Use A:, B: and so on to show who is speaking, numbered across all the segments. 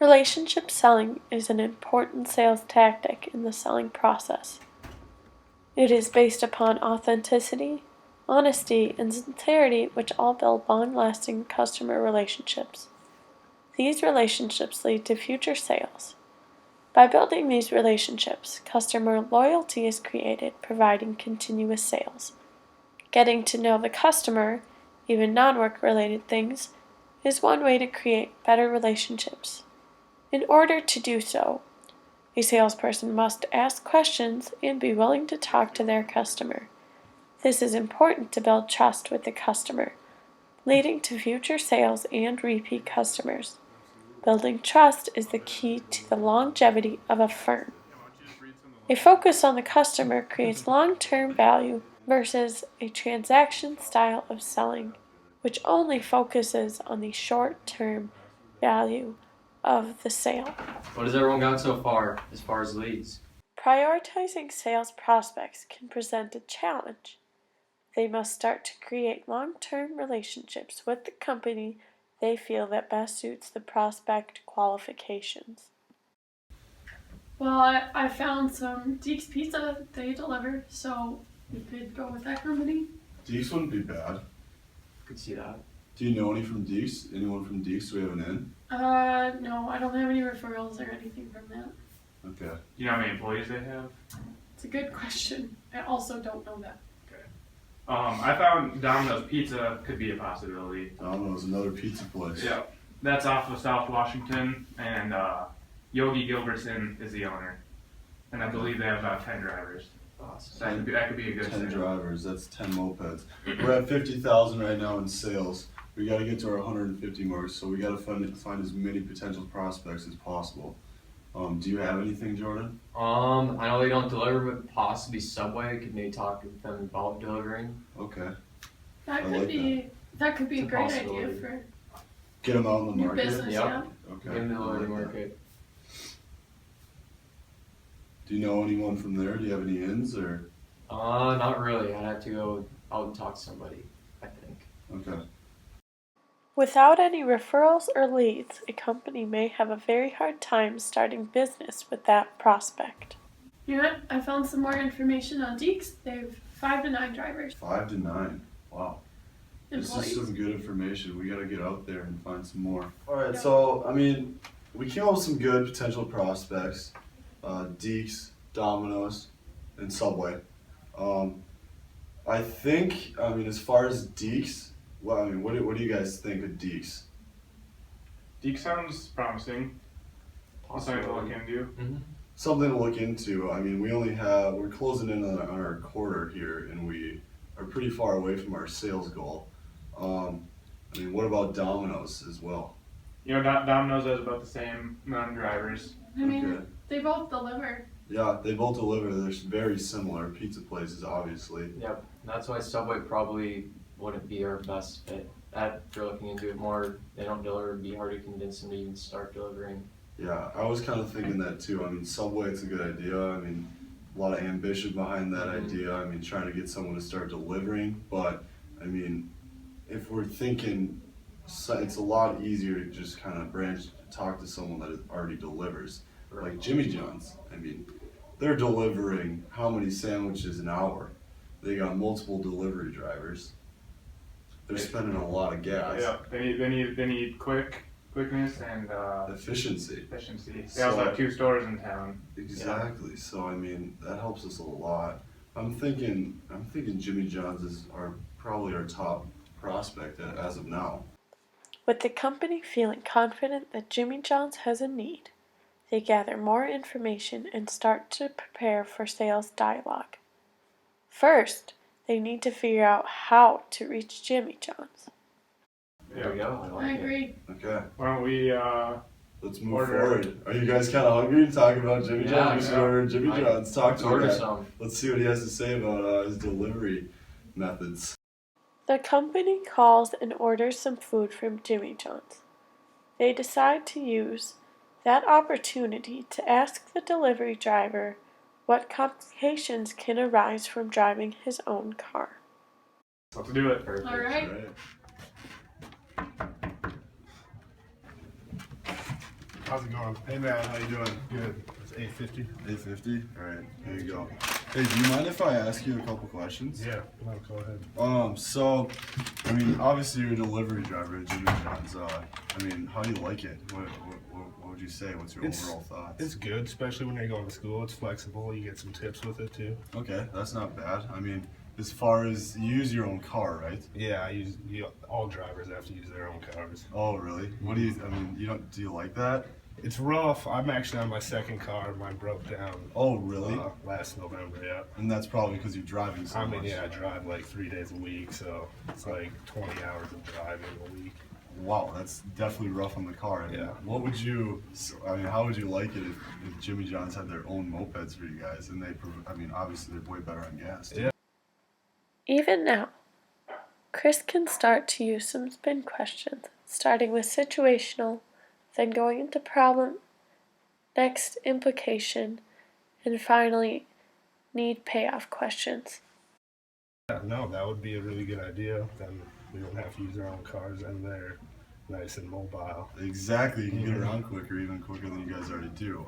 A: Relationship selling is an important sales tactic in the selling process. It is based upon authenticity, honesty, and sincerity, which all build long-lasting customer relationships. These relationships lead to future sales. By building these relationships, customer loyalty is created, providing continuous sales. Getting to know the customer, even non-work related things, is one way to create better relationships. In order to do so, a salesperson must ask questions and be willing to talk to their customer. This is important to build trust with the customer, leading to future sales and repeat customers. Building trust is the key to the longevity of a firm. A focus on the customer creates long-term value versus a transaction style of selling, which only focuses on the short-term value of the sale.
B: What has everyone got so far as leads?
A: Prioritizing sales prospects can present a challenge. They must start to create long-term relationships with the company they feel that best suits the prospect qualifications.
C: Well, I found some Deeks Pizza they deliver, so we could go with that company.
D: Deeks wouldn't be bad.
B: Could see that.
D: Do you know any from Deeks? Anyone from Deeks? Do we have an in?
C: No, I don't have any referrals or anything from that.
D: Okay.
E: Do you know how many employees they have?
C: It's a good question. I also don't know that.
E: Okay. I found Domino's Pizza could be a possibility.
D: Domino's, another pizza place.
E: Yeah. That's off of South Washington, and Yogi Gilbertson is the owner. And I believe they have about 10 drivers.
B: Awesome.
E: So that could be a good
D: 10
E: sale.
D: drivers, that's 10 mopeds. We're at 50,000 right now in sales. We got to get to our 150 mark, so we got to find as many potential prospects as possible. Do you have anything, Jordan?
B: I know they don't deliver, but possibly Subway. Could maybe talk with them about delivering.
D: Okay.
C: That
D: I
C: could
D: like
C: be a
B: It's a
C: great idea
B: possibility.
C: for
D: Get them out in the
C: new
D: market?
C: business.
B: Yep.
C: Yeah.
D: Okay.
B: Get them
D: I
B: delivery
D: like that.
B: market.
D: Do you know anyone from there? Do you have any ins or?
B: Not really. I'd have to go out and talk to somebody, I think.
D: Okay.
A: Without any referrals or leads, a company may have a very hard time starting business with that prospect.
C: You know what? I found some more information on Deeks. They have 5 to 9 drivers.
D: 5 to 9. Wow. This
C: Employees.
D: is some good information. We got to get out there and find some more. All right, so I mean, we came up with some good potential prospects: Deeks, Domino's, and Subway. I think, I mean, as far as Deeks, well, I mean, what do you guys think of Deeks?
E: Deke sounds promising. Something to look into.
B: Mm-hmm.
D: Something to look into. I mean, we're closing in on our quarter here, and we are pretty far away from our sales goal. I mean, what about Domino's as well?
E: You know, Domino's has about the same amount of drivers.
C: I mean,
D: Okay.
C: they both deliver.
D: Yeah, they both deliver. They're very similar pizza places, obviously.
B: Yep. That's why Subway probably wouldn't be our best fit. After looking into it more, they don't deliver. It'd be hard to convince them to even start delivering.
D: Yeah, I was kind of thinking that too. I mean, Subway, it's a good idea. I mean, a lot of ambition behind that idea. I mean, trying to get someone to start delivering. But, I mean, if we're thinking, it's a lot easier to just kind of talk to someone that already delivers. Like Jimmy John's. I mean, they're delivering how many sandwiches an hour? They got multiple delivery drivers. They're spending a lot of gas.
E: Yeah, they need quickness and
D: Efficiency.
E: efficiency. They also have 2 stores in town.
D: Exactly. So I mean, that helps us a lot. I'm thinking Jimmy John's is probably our top prospect as of now.
A: With the company feeling confident that Jimmy John's has a need, they gather more information and start to prepare for sales dialogue. First, they need to figure out how to reach Jimmy John's.
B: There we go. I like
C: I
B: it.
C: agree.
D: Okay.
E: Why don't we
D: Let's move
E: Order.
D: forward. Are you guys kind of hungry to talk about Jimmy
B: Yeah,
D: John's? We should
E: yeah.
D: order Jimmy
B: Right.
D: John's. Talk
B: Let's
D: to
B: order
D: him.
B: some.
D: Let's see what he has to say about his delivery methods.
A: The company calls and orders some food from Jimmy John's. They decide to use that opportunity to ask the delivery driver what complications can arise from driving his own car.
E: let's do it.
B: Perfect.
C: All right.
D: Right.
F: How's it going?
D: Hey man, how you doing?
F: Good. It's 850.
D: 850? Alright, here you go. Hey, do you mind if I ask you a couple questions?
F: Yeah, no, go ahead.
D: So, I mean, obviously you're a delivery driver at Jimmy John's. I mean, how do you like it? What would you say? What's your overall thoughts?
F: It's good, especially when you're going to school. It's flexible. You get some tips with it too.
D: Okay, that's not bad. I mean, as far as you use your own car, right?
F: Yeah, all drivers have to use their own cars.
D: Oh, really? What do you? I mean, do you like that?
F: It's rough. I'm actually on my second car. Mine broke down.
D: Oh, really?
F: Last November, yeah.
D: And that's probably because you're driving so much.
F: Yeah, I drive like 3 days a week, so it's like 20 hours of driving a week.
D: Wow, that's definitely rough on the car. I mean,
F: Yeah.
D: what would you? I mean, how would you like it if Jimmy John's had their own mopeds for you guys? And I mean, obviously they're way better on gas. Too.
F: Yeah.
A: Even now, Chris can start to use some spin questions, starting with situational, then going into problem, next implication, and finally need payoff questions.
F: Yeah, no, that would be a really good idea. Then we don't have to use our own cars, and they're nice and mobile.
D: Exactly, you can get around quicker, even quicker than you guys already do.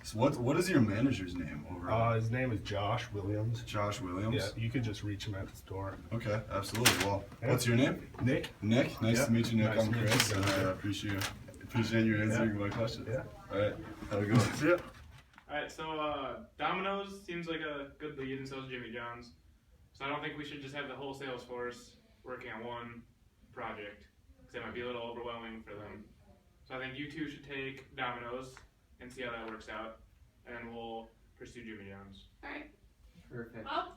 D: So what is your manager's name over?
F: His name is Josh Williams.
D: Josh Williams.
F: Yeah, you could just reach him at the store.
D: Okay, absolutely. Well,
F: Yeah.
D: what's your name?
F: Nick?
D: Nick. Nice
F: Yeah.
D: to meet you, Nick.
F: Nice
D: I'm
F: to meet
D: Chris,
F: you.
D: and I appreciate you answering my questions.
F: Yeah.
D: All right, have a good one.
F: See ya.
E: Alright, so Domino's seems like a good lead, and so is Jimmy John's. So I don't think we should just have the whole sales force working on one project, because it might be a little overwhelming for them. So I think you two should take Domino's and see how that works out, and we'll pursue Jimmy John's.
C: Alright,
B: Perfect.
C: well,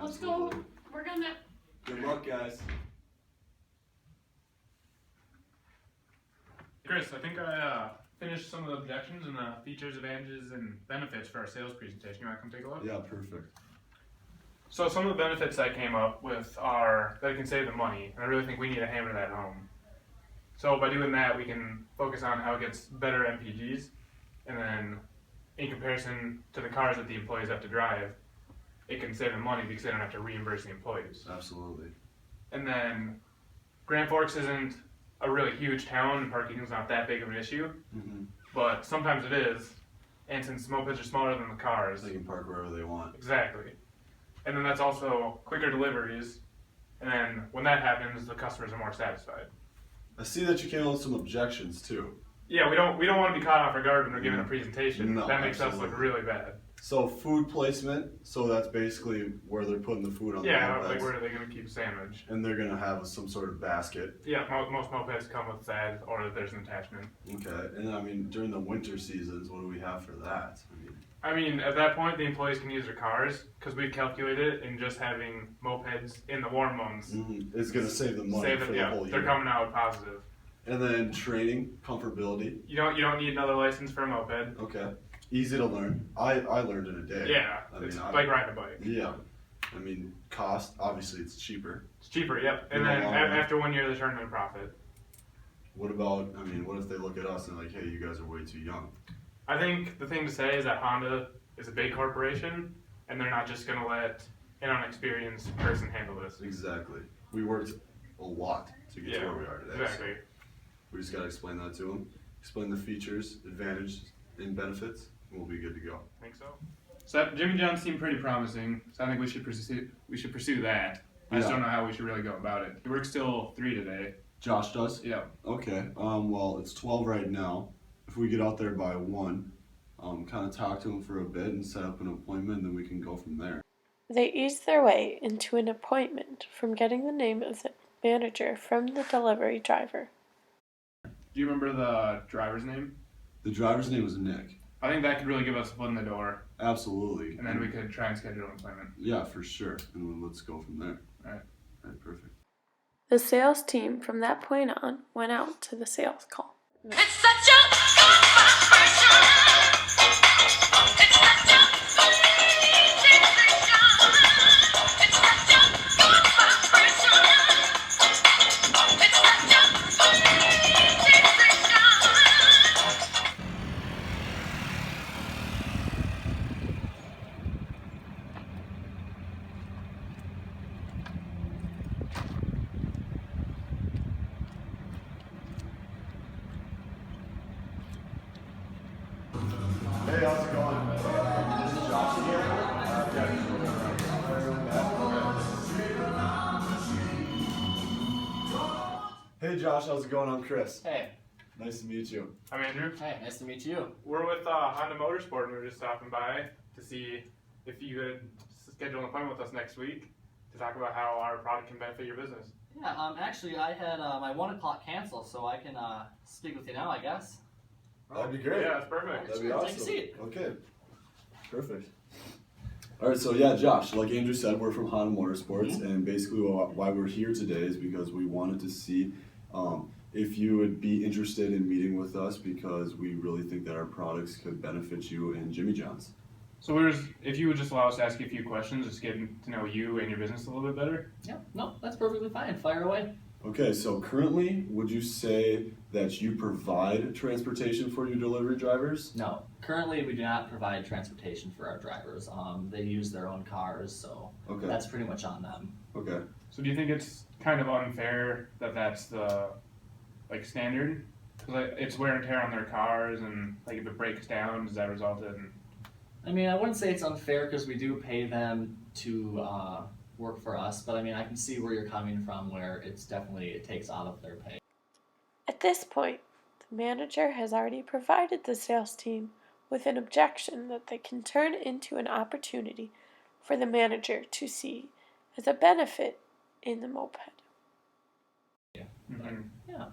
C: let's go work on that.
D: Good luck, guys.
E: Chris, I think I finished some of the objections and the features, advantages, and benefits for our sales presentation. You want to come take a look?
D: Yeah, perfect.
E: So some of the benefits I came up with are that it can save the money, and I really think we need to hammer that home. So by doing that, we can focus on how it gets better MPGs, and then in comparison to the cars that the employees have to drive, it can save them money because they don't have to reimburse the employees.
D: Absolutely.
E: And then Grand Forks isn't a really huge town, and parking is not that big of an issue,
D: Mm-hmm.
E: but sometimes it is, and since mopeds are smaller than the cars,
D: They can park wherever they want.
E: exactly. And then that's also quicker deliveries, and then when that happens, the customers are more satisfied.
D: I see that you came up with some objections too.
E: Yeah, we don't want to be caught off our guard when we're giving a presentation.
D: No,
E: that makes us
D: absolutely.
E: look really bad.
D: So food placement. So that's basically where they're putting the food on
E: Yeah,
D: the
E: like
D: mopeds.
E: where are they going to keep a sandwich?
D: And they're gonna have some sort of basket.
E: Yeah, most mopeds come with that, or there's an attachment.
D: Okay. And then, I mean, during the winter seasons, what do we have for that?
E: I mean, at that point, the employees can use their cars because we've calculated it in just having mopeds in the warm months.
D: It's gonna save them money for the whole year.
E: They're coming out positive.
D: And then training, comfortability.
E: You don't need another license for a moped.
D: Okay. Easy to learn. I learned in a day.
E: Yeah,
D: I
E: it's
D: mean,
E: like riding a bike.
D: Yeah. I mean, cost, obviously it's cheaper.
E: It's cheaper, yep. And
D: In the
E: then
D: long run.
E: after 1 year, they turn in a profit.
D: What about, I mean, what if they look at us and like, hey, you guys are way too young?
E: I think the thing to say is that Honda is a big corporation, and they're not just going to let an unexperienced person handle this.
D: Exactly. We worked a lot to get to
E: Yeah,
D: where we are today.
E: exactly.
D: So we just gotta explain that to them. Explain the features, advantages, and benefits, and we'll be good to go.
E: I think so. So Jimmy John's seemed pretty promising, so I think we should pursue that. I just
D: Yeah.
E: don't know how we should really go about it. He works till 3 today.
D: Josh does?
E: Yeah.
D: Okay. Well, it's 12 right now. If we get out there by 1, kind of talk to him for a bit and set up an appointment, and then we can go from there.
A: They ease their way into an appointment from getting the name of the manager from the delivery driver.
E: Do you remember the driver's name?
D: The driver's name was Nick.
E: I think that could really give us a foot in the door,
D: Absolutely.
E: and then we could try and schedule an appointment.
D: Yeah, for sure. And then let's go from there.
E: Alright.
D: Alright, perfect.
A: The sales team from that point on went out to the sales call.
G: It's such a good vibration. It's such a amazing sensation. It's such a good vibration. It's such a amazing sensation.
D: Josh, how's it going? I'm Chris.
H: Hey.
D: Nice to meet you.
E: I'm Andrew.
H: Hey, nice to meet you.
E: We're with Honda Motorsport, and we were just stopping by to see if you could schedule an appointment with us next week to talk about how our product can benefit your business.
H: Yeah, actually I had my 1 o'clock canceled, so I can speak with you now, I guess.
D: That'd be great.
E: Yeah, that's perfect.
D: That'd be
H: Sure,
D: awesome.
H: take a seat.
D: Okay. Perfect. All right, so yeah, Josh, like Andrew said, we're from Honda Motorsports, and basically why we're here today is because we wanted to see if you would be interested in meeting with us because we really think that our products could benefit you in Jimmy John's.
E: So if you would just allow us to ask you a few questions, just getting to know you and your business a little bit better.
H: Yeah, no, that's perfectly fine. Fire away.
D: Okay, so currently, would you say that you provide transportation for your delivery drivers?
H: No, currently we do not provide transportation for our drivers. They use their own cars, so
D: Okay.
H: that's pretty much on them.
D: Okay.
E: So do you think it's kind of unfair that that's the standard? Because it's wear and tear on their cars, and if it breaks down, does that result in?
H: I mean, I wouldn't say it's unfair because we do pay them to work for us, but I mean, I can see where you're coming from, where it takes out of their pay.
A: At this point, the manager has already provided the sales team with an objection that they can turn into an opportunity for the manager to see as a benefit in the moped.
E: Mm-hmm.
H: Yeah.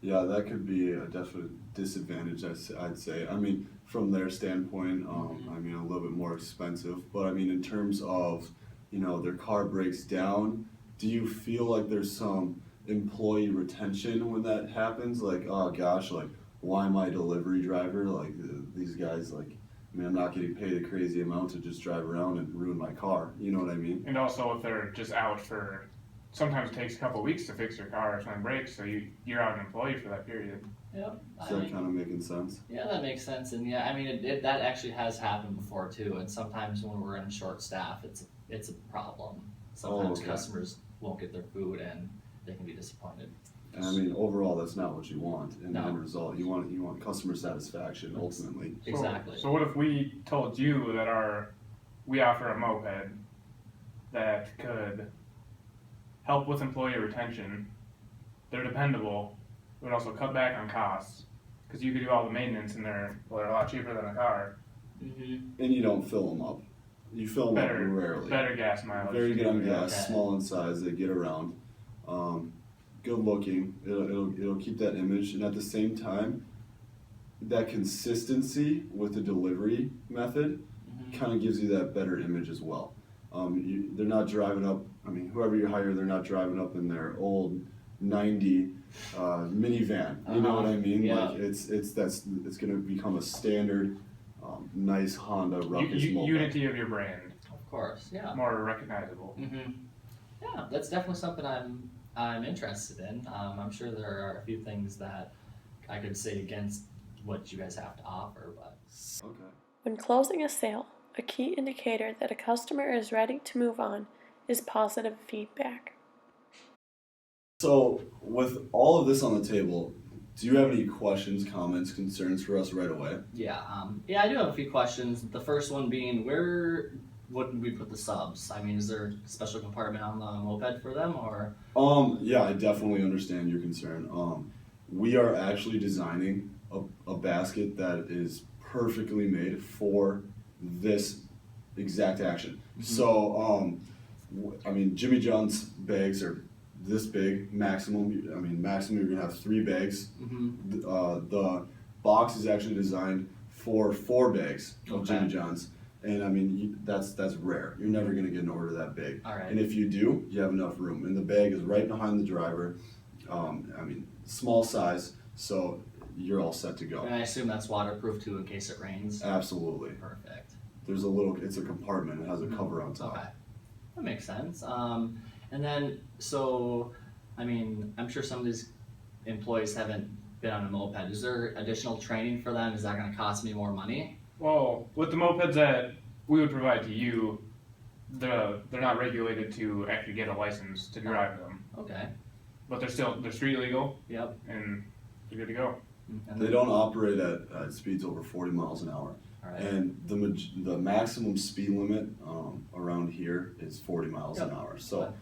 D: Yeah, that could be a definite disadvantage, I'd say. I mean, from their standpoint, I mean, a little bit more expensive. But I mean, in terms of, their car breaks down, do you feel like there's some employee retention when that happens? Like, oh gosh, why am I a delivery driver? These guys, I mean, I'm not getting paid a crazy amount to just drive around and ruin my car. You know what I mean?
E: And also, if they're just out for, sometimes it takes a couple of weeks to fix your car if something breaks, so you're out an employee for that period.
H: Yep.
D: Is that kind of making sense?
H: Yeah, that makes sense, and yeah, I mean, that actually has happened before too. And sometimes when we're in short staff, it's a problem. Sometimes
D: okay.
H: customers won't get their food, and they can be disappointed.
D: And I mean, overall, that's not what you want in the
H: No.
D: end result. You want customer satisfaction ultimately.
H: Exactly.
E: So what if we told you that we offer a moped that could help with employee retention, they're dependable, but also cut back on costs, because you could do all the maintenance and they're a lot cheaper than a car.
H: Mm-hmm.
D: And you don't fill them up. You fill them up rarely.
E: Better gas mileage.
D: Very good on gas,
H: Okay.
D: small in size, they get around. Good looking, it'll keep that image, and at the same time, that consistency with the delivery method kind of gives you that better image as well. They're not driving up, I mean, whoever you hire, they're not driving up in their old 90 minivan. You know what I mean?
H: Yeah.
D: It's going to become a standard, nice Honda ruckus moped.
E: Unity of your brand,
H: Of course, yeah.
E: more recognizable.
H: Mm-hmm. Yeah, that's definitely something I'm interested in. I'm sure there are a few things that I could say against what you guys have to offer, but
D: Okay.
A: When closing a sale, a key indicator that a customer is ready to move on is positive feedback.
D: So, with all of this on the table, do you have any questions, comments, concerns for us right away?
H: yeah, I do have a few questions. The first one being, where would we put the subs? I mean, is there a special compartment on the moped for them, or?
D: Yeah, I definitely understand your concern. We are actually designing a basket that is perfectly made for this exact action. So, I mean, Jimmy John's bags are this big, maximum you're gonna have 3 bags. The box is actually designed for 4 bags of
H: Okay.
D: Jimmy John's. And I mean, that's rare. You're never gonna get an order that big.
H: All right.
D: And if you do, you have enough room. And the bag is right behind the driver. I mean, small size, so you're all set to go.
H: And I assume that's waterproof too in case it rains.
D: Absolutely.
H: Perfect.
D: There's it's a compartment. It has a cover on top.
H: Okay, that makes sense. And then, so, I mean, I'm sure some of these employees haven't been on a moped. Is there additional training for them? Is that going to cost me more money?
E: Well, with the mopeds that we would provide to you, they're not regulated to actually get a license to drive them,
H: Okay.
E: but they're street legal
H: Yep.
E: and you're good to go.
H: And
D: They don't operate at speeds over 40 miles an hour.
H: All right.
D: And the maximum speed limit around here is 40 miles an
H: Yep.
D: hour. So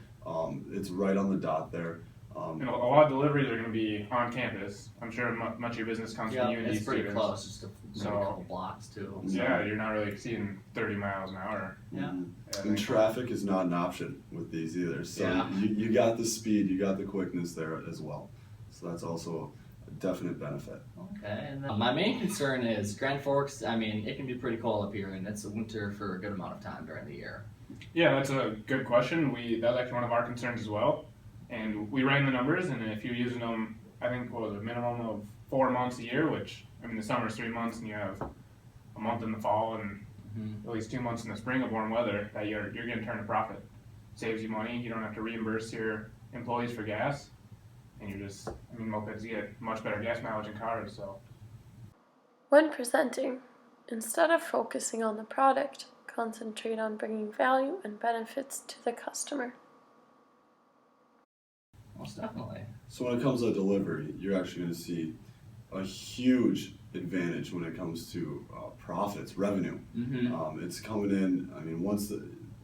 D: it's right on the dot there.
E: And a lot of deliveries are going to be on campus. I'm sure much of your business comes
H: Yeah,
E: from UND
H: it's pretty
E: students.
H: close, just maybe a couple blocks too. So.
E: Yeah, you're not really exceeding 30 miles an hour.
H: Yeah.
D: Mhm.
E: Yeah,
D: And traffic is not an option with these either. So
H: Yeah.
D: you got the speed, you got the quickness there as well. So that's also a definite benefit.
H: Okay, and then my main concern is Grand Forks. I mean, it can be pretty cold up here, and it's winter for a good amount of time during the year.
E: Yeah, that's a good question. That's actually one of our concerns as well. And we ran the numbers, and if you're using them, I think what was it, a minimum of 4 months a year, which I mean the summer is 3 months, and you have a month in the fall and at least 2 months in the spring of warm weather that you're going to turn a profit. Saves you money. You don't have to reimburse your employees for gas, and mopeds get much better gas mileage in cars. So
A: When presenting, instead of focusing on the product, concentrate on bringing value and benefits to the customer.
H: Most definitely.
D: So when it comes to delivery, you're actually going to see a huge advantage when it comes to profits, revenue.
H: Mm-hmm.
D: It's coming in. I mean,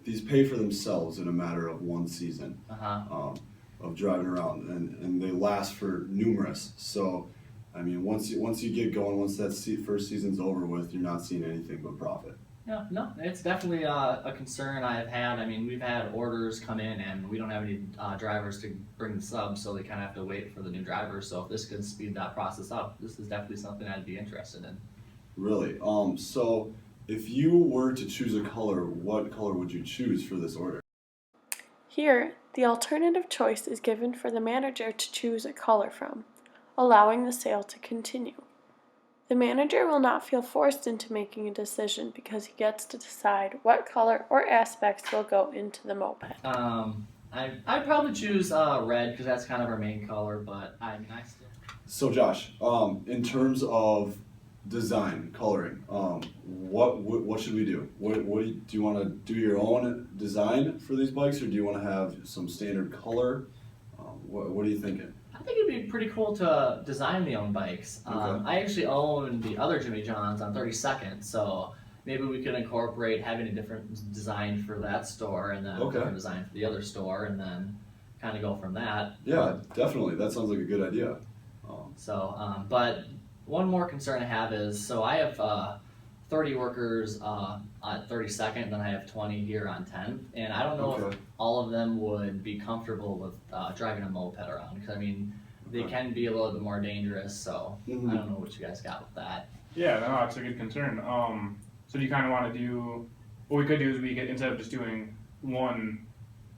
D: these pay for themselves in a matter of one season of driving around, and they last for numerous. So, I mean, once you get going, once that first season's over with, you're not seeing anything but profit.
H: Yeah, no, it's definitely a concern I've had. I mean, we've had orders come in, and we don't have any drivers to bring the subs, so they kind of have to wait for the new drivers. So if this can speed that process up, this is definitely something I'd be interested in.
D: Really? So if you were to choose a color, what color would you choose for this order?
A: Here, the alternative choice is given for the manager to choose a color from, allowing the sale to continue. The manager will not feel forced into making a decision because he gets to decide what color or aspects will go into the moped.
H: I'd probably choose red because that's kind of our main color, but I still.
D: So Josh, in terms of design, coloring, what should we do? Do you want to do your own design for these bikes, or do you want to have some standard color? What are you thinking?
H: I think it'd be pretty cool to design the own bikes.
D: Okay.
H: I actually own the other Jimmy John's on 32nd, so maybe we could incorporate having a different design for that store and then a different design for the other store, and then kind of go from that.
D: Yeah, definitely. That sounds like a good idea.
H: But one more concern I have is, so I have 30 workers on 32nd, and then I have 20 here on 10th, and I don't know if all of them would be comfortable with driving a moped around, because I mean, they can be a little bit more dangerous, so I don't know what you guys got with that.
E: yeah, no, that's a good concern. So do you kind of want to do? What we could do is instead of just doing one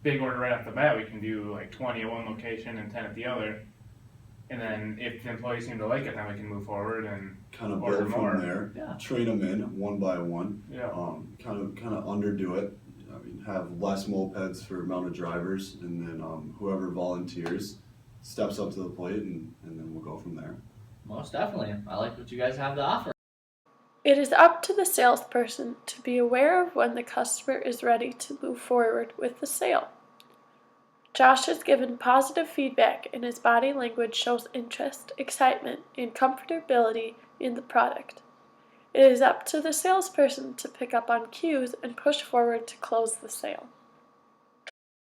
E: big order right off the bat, we can do like 20 at one location and 10 at the other. And then if the employees seem to like it, then we can move forward and
D: Kind of
E: order
D: build
E: more.
D: from there.
H: Yeah.
D: Train them in one by one.
E: Yeah.
D: Kind of underdo it. I mean, have less mopeds for amount of drivers, and then whoever volunteers steps up to the plate, and then we'll go from there.
H: Most definitely. I like what you guys have to offer.
A: It is up to the salesperson to be aware of when the customer is ready to move forward with the sale. Josh has given positive feedback, and his body language shows interest, excitement, and comfortability in the product. It is up to the salesperson to pick up on cues and push forward to close the sale.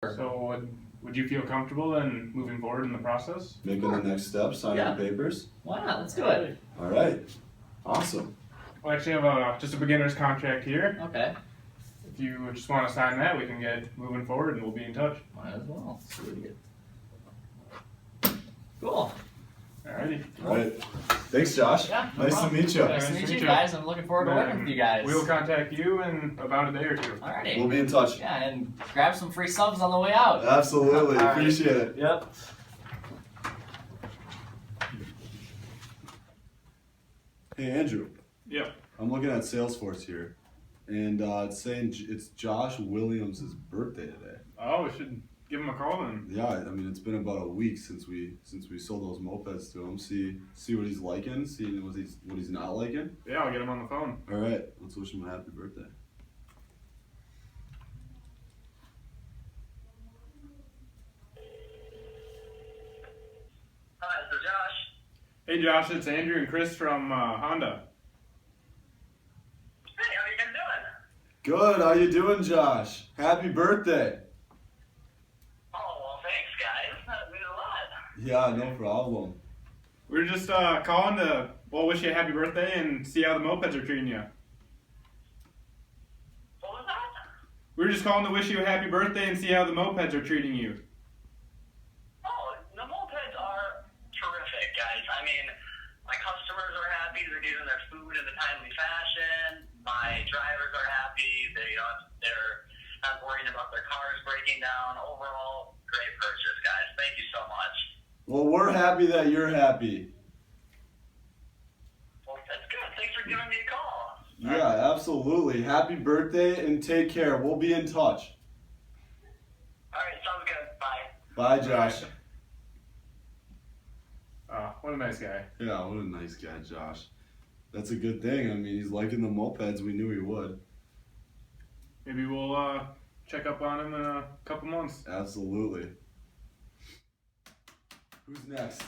E: So would you feel comfortable in moving forward in the process?
D: Making the next step, signing the papers.
H: Why not? Let's do it.
D: All right. Awesome.
E: Well, actually, I have just a beginner's contract here.
H: Okay.
E: If you just want to sign that, we can get moving forward, and we'll be in touch.
H: Might as well. Let's see what we get. Cool.
E: Alrighty.
D: All right. Thanks, Josh.
H: Yeah, no
D: Nice
H: problem.
D: to meet you.
H: Nice to meet you guys. I'm looking forward to working with you guys.
E: We will contact you in about a day or two.
H: Alrighty.
D: We'll be in touch.
H: Yeah, and grab some free subs on the way out.
D: Absolutely.
H: All right.
D: Appreciate it.
H: Yep.
D: Hey, Andrew.
E: Yep.
D: I'm looking at Salesforce here, and it's saying it's Josh Williams' birthday today.
E: Oh, we should give him a call then.
D: Yeah, I mean it's been about a week since we sold those mopeds to him. See what he's liking, see what he's not liking.
E: Yeah, I'll get him on the phone.
D: All right, let's wish him a happy birthday.
I: Hi, this is Josh.
E: Hey, Josh, it's Andrew and Chris from Honda.
I: Hey, how you guys doing?
D: Good. How you doing, Josh? Happy birthday.
I: Oh, well, thanks, guys. That means a lot.
D: Yeah, no problem.
E: We were just calling to wish you a happy birthday and see how the mopeds are treating you.
G: What was that?
E: We were just calling to wish you a happy birthday and see how the mopeds are treating you.
G: Oh, the mopeds are terrific, guys. I mean, my customers are happy. They're getting their food in a timely fashion. My drivers are happy. They're not worrying about their cars breaking down. Overall, great purchase, guys. Thank you so much.
D: Well, we're happy that you're happy.
G: Well, that's good. Thanks for giving me a call.
D: Yeah, absolutely. Happy birthday and take care. We'll be in touch.
G: All right, sounds good. Bye.
D: Bye, Josh.
E: What a nice guy.
D: Yeah, what a nice guy, Josh. That's a good thing. I mean, he's liking the mopeds. We knew he would.
E: Maybe we'll check up on him in a couple months.
D: Absolutely. Who's next?